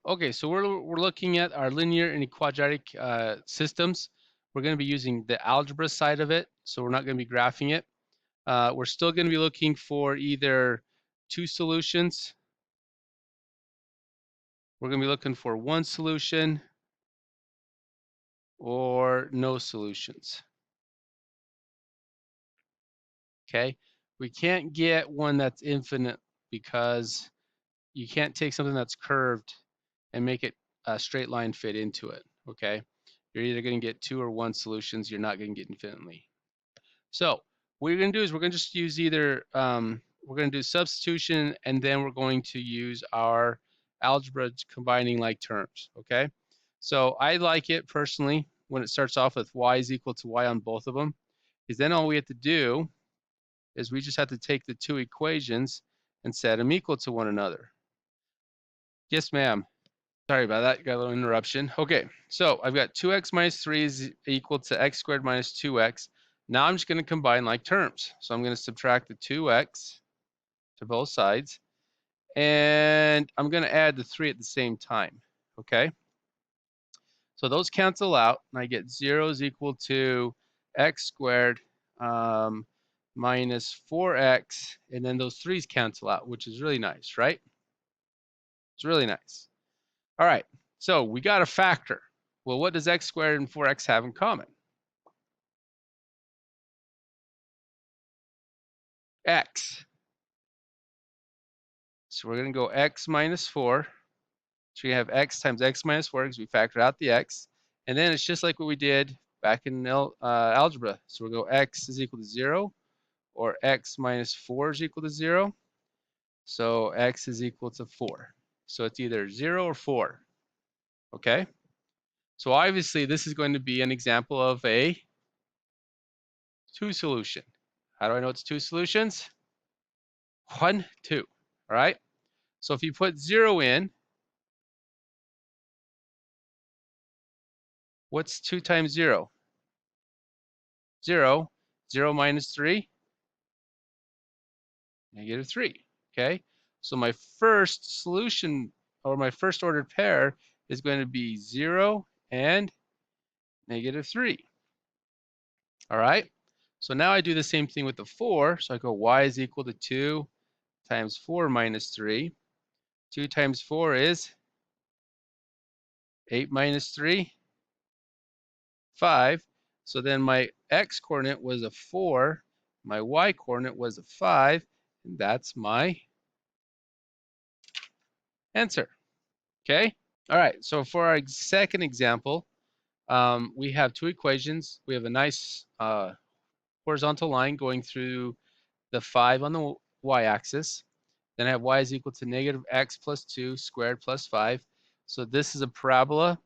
Okay, so we're looking at our linear and quadratic systems. We're going to be using the algebra side of it, so we're not going to be graphing it. We're still going to be looking for either two solutions. We're going to be looking for one solution or no solutions. Okay, we can't get one that's infinite because you can't take something that's curved and make it a straight line fit into it. Okay, you're either going to get two or one solutions. You're not going to get infinitely. So what you're going to do is we're going to just use either, we're going to do substitution, and then we're going to use our algebra combining like terms, okay? So I like it personally when it starts off with y is equal to y on both of them, because then all we have to do is we just have to take the two equations and set them equal to one another. Yes, ma'am. Sorry about that, got a little interruption. Okay, so I've got 2x minus 3 is equal to x squared minus 2x. Now I'm just going to combine like terms. So I'm going to subtract the 2x to both sides, and I'm going to add the 3 at the same time, okay? So those cancel out, and I get 0 is equal to x squared minus 4x, and then those 3's cancel out, which is really nice, right? It's really nice. All right, so we got a factor. Well, what does x squared and 4x have in common? X. So we're going to go x minus 4. So we have x times x minus 4 because we factored out the x. And then it's just like what we did back in algebra. So we'll go x is equal to 0, or x minus 4 is equal to 0. So x is equal to 4. So it's either 0 or 4. Okay? So obviously this is going to be an example of a two solution. How do I know it's two solutions? 1, 2. All right? So if you put 0 in, what's 2 times 0? 0. 0 minus 3? Negative 3. Okay? So my first solution, or my first ordered pair, is going to be 0 and negative 3. All right? So now I do the same thing with the 4. So I go y is equal to 2 times 4 minus 3. 2 times 4 is 8 minus 3, 5. So then my x coordinate was a 4, my y coordinate was a 5, and that's my answer. Okay? All right, so for our second example, we have two equations. We have a nice horizontal line going through the 5 on the y-axis. Then I have y is equal to negative x plus 2 squared plus 5. So this is a parabola.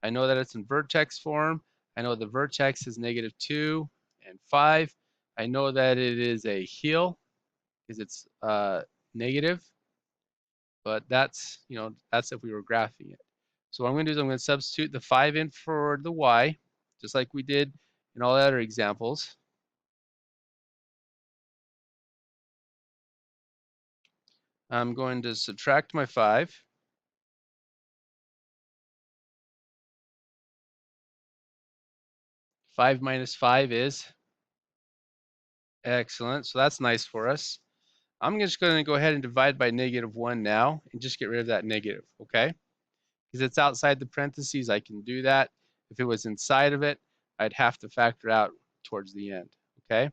I know that it's in vertex form. I know the vertex is negative 2 and 5. I know that it is a heel because it's negative, but that's, that's if we were graphing it. So what I'm going to do is I'm going to substitute the 5 in for the y, just like we did in all the other examples. I'm going to subtract my 5. 5 minus 5 is excellent. So that's nice for us. I'm just going to go ahead and divide by negative 1 now and just get rid of that negative, okay? Because it's outside the parentheses, I can do that. If it was inside of it, I'd have to factor out towards the end, okay?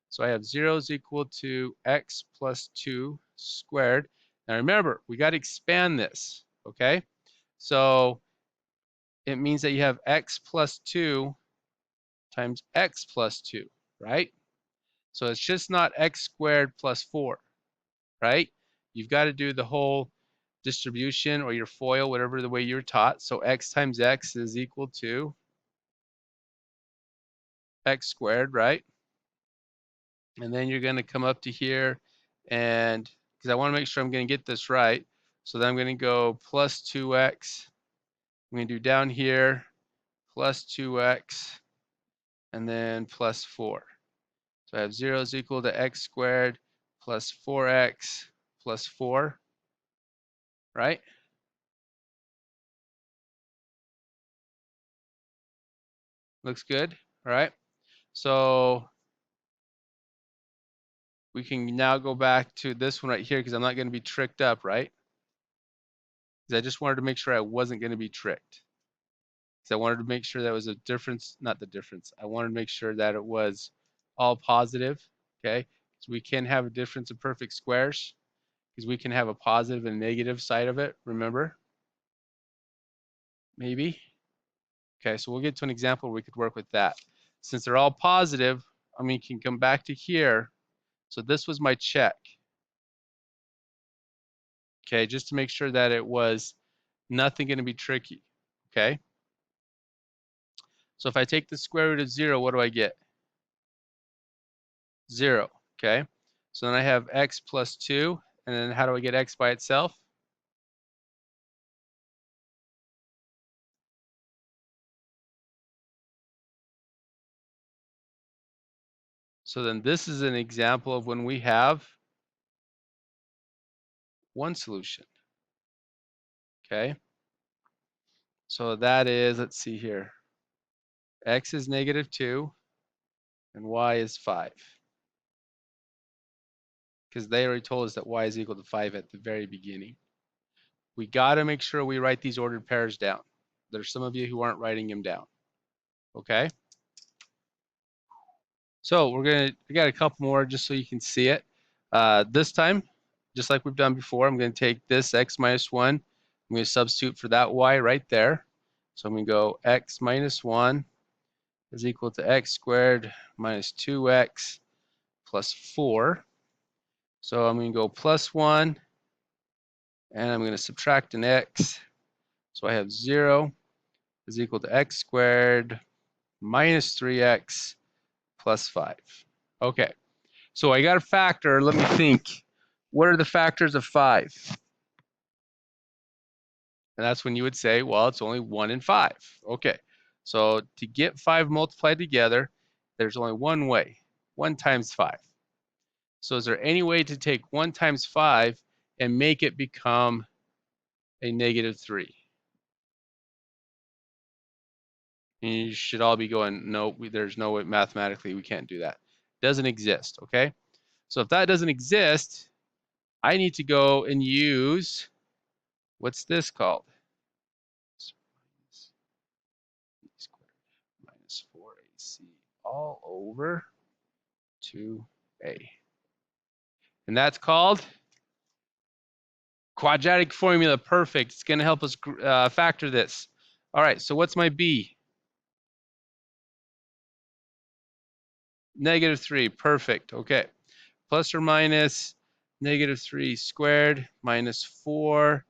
So I have 0 is equal to x plus 2 squared. Now remember, we got to expand this, okay? So it means that you have x plus 2 times x plus 2, right? So it's just not x squared plus 4, right? You've got to do the whole distribution or your FOIL, whatever the way you're taught. So x times x is equal to x squared, right? And then you're going to come up to here, and because I want to make sure I'm going to get this right, so then I'm going to go plus 2x. I'm going to do down here plus 2x and then plus 4. So I have 0 is equal to x squared plus 4x plus 4, right? Looks good. All right. So we can now go back to this one right here because I'm not going to be tricked up, right? Because I just wanted to make sure I wasn't going to be tricked. Because I wanted to make sure that was a difference, not the difference. I wanted to make sure that it was all positive, okay? So we can have a difference of perfect squares because we can have a positive and negative side of it, remember? Maybe. Okay, so we'll get to an example where we could work with that. Since they're all positive, I mean, you can come back to here. So this was my check. Okay, just to make sure that it was nothing going to be tricky. Okay. So if I take the square root of 0, what do I get? 0. Okay. So then I have x plus 2. And then how do I get x by itself? So then this is an example of when we have one solution. Okay. So that is, let's see here. X is negative 2 and y is 5. Because they already told us that y is equal to 5 at the very beginning. We got to make sure we write these ordered pairs down. There's some of you who aren't writing them down. Okay. So we got a couple more just so you can see it. This time, just like we've done before, I'm going to take this x minus 1. I'm going to substitute for that y right there. So I'm going to go x minus 1 is equal to x squared minus 2x plus 4. So I'm going to go plus 1, and I'm going to subtract an x. So I have 0 is equal to x squared minus 3x plus 5. Okay, so I got a factor. Let me think. What are the factors of 5? And that's when you would say, well, it's only 1 and 5. Okay, so to get 5 multiplied together, there's only one way, 1 times 5. So is there any way to take 1 times 5 and make it become a negative 3? And you should all be going, no, there's no way mathematically we can't do that. Doesn't exist, okay? So if that doesn't exist, I need to go and use, what's this called? Minus 4ac all over 2a. And that's called quadratic formula. Perfect. It's going to help us factor this. All right, so what's my b? Negative 3. Perfect. Okay. Plus or minus negative 3 squared minus 4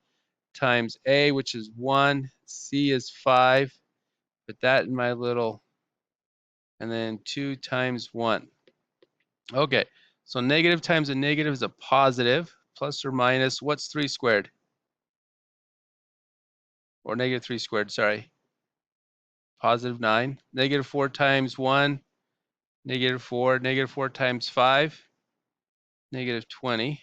times a, which is 1. C is 5. Put that in my little, and then 2 times 1. Okay, so negative times a negative is a positive. Plus or minus, what's 3 squared? Or negative 3 squared, sorry. Positive 9. Negative 4 times 1, negative 4. Negative 4 times 5, negative 20.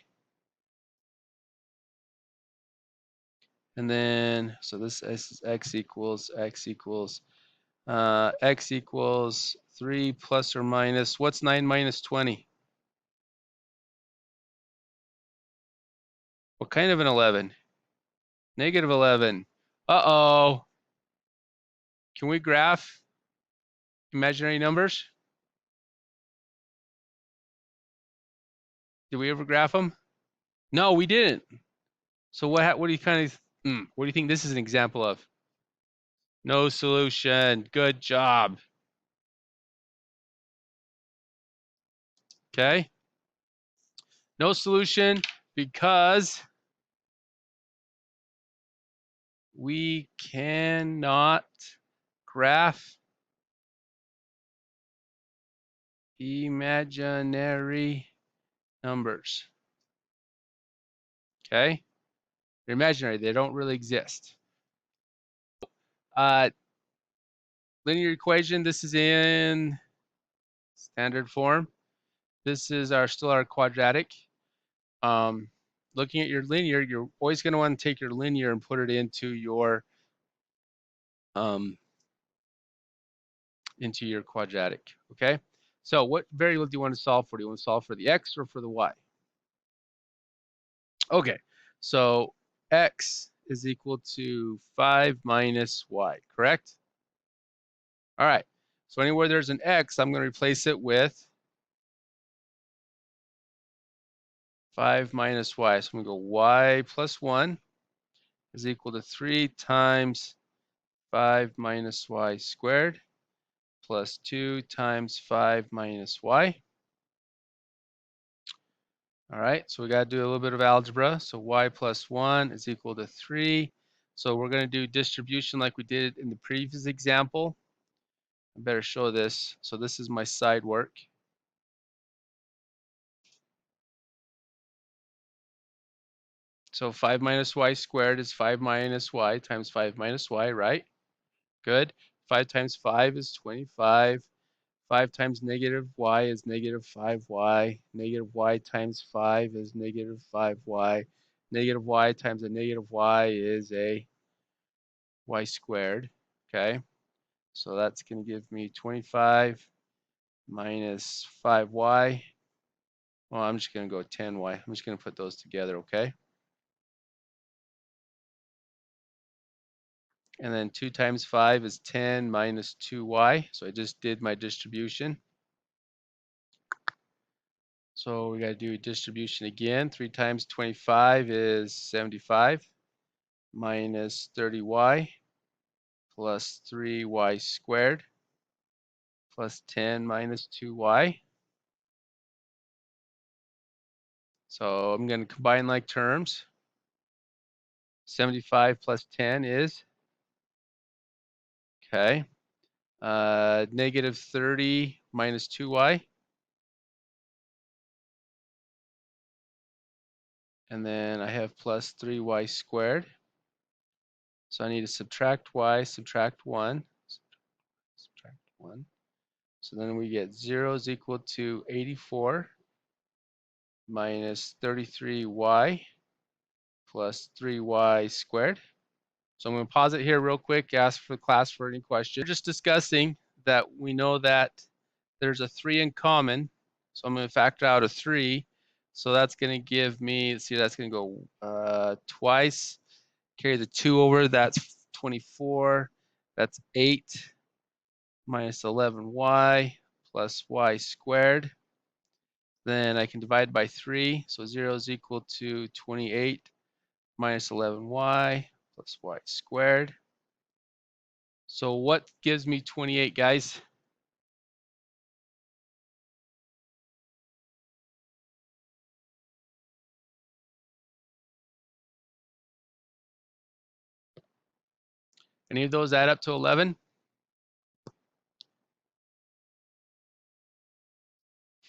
And then, so this is x equals 3 plus or minus, what's 9 minus 20? What kind of an 11? Negative 11. Uh-oh. Can we graph imaginary numbers? Did we ever graph them? No, we didn't. So what do you kind of, what do you think this is an example of? No solution. Good job. Okay. No solution because we cannot graph imaginary numbers. Okay. They're imaginary. They don't really exist. Linear equation, this is in standard form. This is still our quadratic. Looking at your linear, you're always going to want to take your linear and put it into your into your quadratic, okay? So what variable do you want to solve for? Do you want to solve for the x or for the y? Okay, so x is equal to 5 minus y, correct? All right, so anywhere there's an x, I'm going to replace it with 5 minus y. So I'm going to go y plus 1 is equal to 3 times 5 minus y squared plus 2 times 5 minus y. All right, so we got to do a little bit of algebra. So y plus 1 is equal to 3. So we're going to do distribution like we did in the previous example. I better show this. So this is my side work. So 5 minus y squared is 5 minus y times 5 minus y, right? Good. 5 times 5 is 25. 5 times negative y is negative 5y. Negative y times 5 is negative 5y. Negative y times a negative y is a y squared. Okay, so that's going to give me 25 minus 5y. Well, I'm just going to go 10y. I'm just going to put those together, okay? And then 2 times 5 is 10 minus 2y. So I just did my distribution. So we got to do distribution again. 3 times 25 is 75 minus 30y plus 3y squared plus 10 minus 2y. So I'm going to combine like terms. 75 plus 10 is, okay, negative 30 minus 2y. And then I have plus 3y squared. So I need to subtract y, subtract 1. Subtract 1. So then we get 0 is equal to 84 minus 33y plus 3y squared. So I'm going to pause it here real quick, ask for the class for any questions. We're just discussing that we know that there's a 3 in common. So I'm going to factor out a 3. So that's going to give me, let's see, that's going to go twice. Carry the 2 over, that's 24. That's 8 minus 11y plus y squared. Then I can divide by 3. So 0 is equal to 28 minus 11y plus y squared. So what gives me 28, guys? Any of those add up to 11?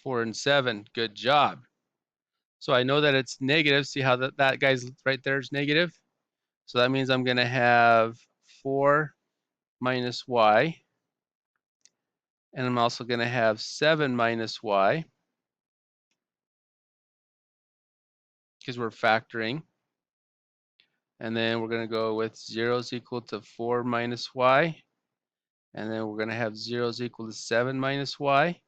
4 and 7. Good job. So I know that it's negative. See how that guy's right there is negative? So that means I'm going to have 4 minus y. And I'm also going to have 7 minus y. Because we're factoring. And then we're going to go with 0 is equal to 4 minus y. And then we're going to have 0 is equal to 7 minus y.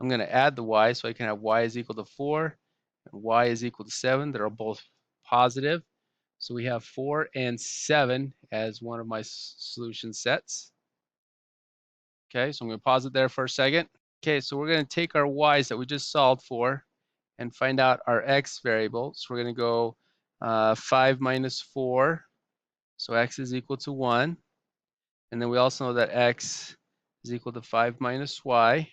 I'm going to add the y, so I can have y is equal to 4 and y is equal to 7. They're both positive. So we have 4 and 7 as one of my solution sets. Okay, so I'm going to pause it there for a second. Okay, so we're going to take our y's that we just solved for and find out our x variable. So we're going to go 5 minus 4. So x is equal to 1. And then we also know that x is equal to 5 minus y.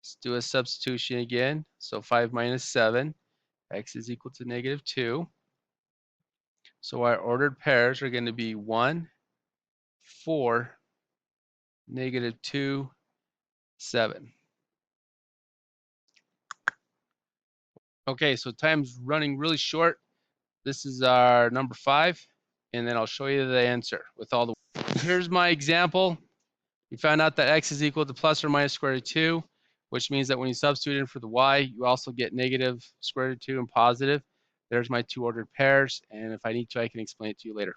Let's do a substitution again. So 5 minus 7, x is equal to negative 2. So our ordered pairs are going to be 1, 4, negative 2, 7. Okay, so time's running really short. This is our number 5, and then I'll show you the answer with all the. Here's my example. We found out that x is equal to plus or minus square root of 2, which means that when you substitute in for the y, you also get negative square root of 2 and positive. There's my 2 ordered pairs, and if I need to, I can explain it to you later.